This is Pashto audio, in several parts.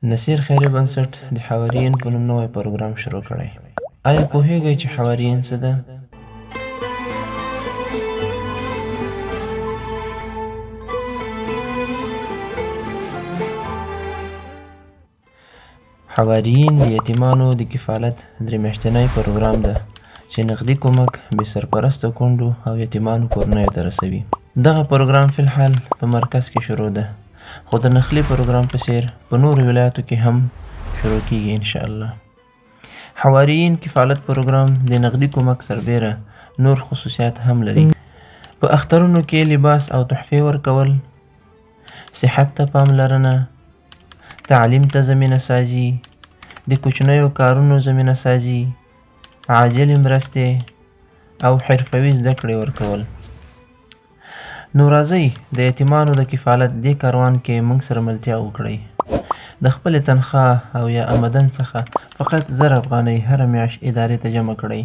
نصیر خیري بنسټ د حوارین په نوم نوی پروګرام شروع کړی. آیا پوهیږئ چې حوارین څه ده؟ حوارین د یتیمانو د کفالت 3 میاشتنی پروګرام ده چې نغدي کومک بې سرپرسته کونډو او یتیمانو کورنیو ته رسوي. دغه پروګرام فلحال په مرکز کې شروع ده، خو د نخلي پروګرام په څیر په نورو ولایاتو کې هم شروع کیږي انشاءالله. حوارین کفالت پروګرام د نغدي کومک سربیره نور خصوصیات هم لري. په اخترونو کې لباس او تحفې ورکول، صحت ته پاملرنه، تعلیم ته زمینه سازي، د کوچنیو کارونو زمینه سازي، عاجلې مرستې او حرفوي زده کړې ورکول. نو راځئ د یتیمانو د کفالت دې کاروان کې موږ سره ملتیا وکړئ. د خپلې تنخواه او یا آمدن څخه فقط 1000 افغانۍ هره میاشت ادارې ته جمع کړئ.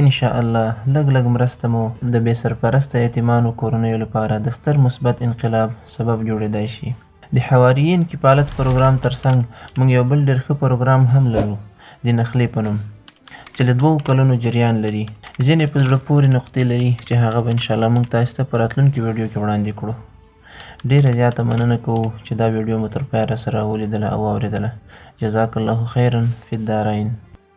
انشاءالله لږ لږ مرسته مو د بې سرپرسته یتیمانو کورنیو لپاره د ستر مثبت انقلاب سبب جوړیدای شي. د حوارین کفالت پروګرام ترڅنګ موږ یو بل ډېر ښه پروګرام هم لرو د نخلې په نوم، چې له 2 کلونو جریان لري. ځینې په زړه پورې نقطې لري چې هغه به انشاءالله موږ تاسو ته په راتلونکي ویډیو کې وړاندې کړو. ډیره زیاته مننه کوو چې دا ویډیو مو تر پایه راسره ولیدله او واوریدله. جزاک الله خیرا فی الدارین.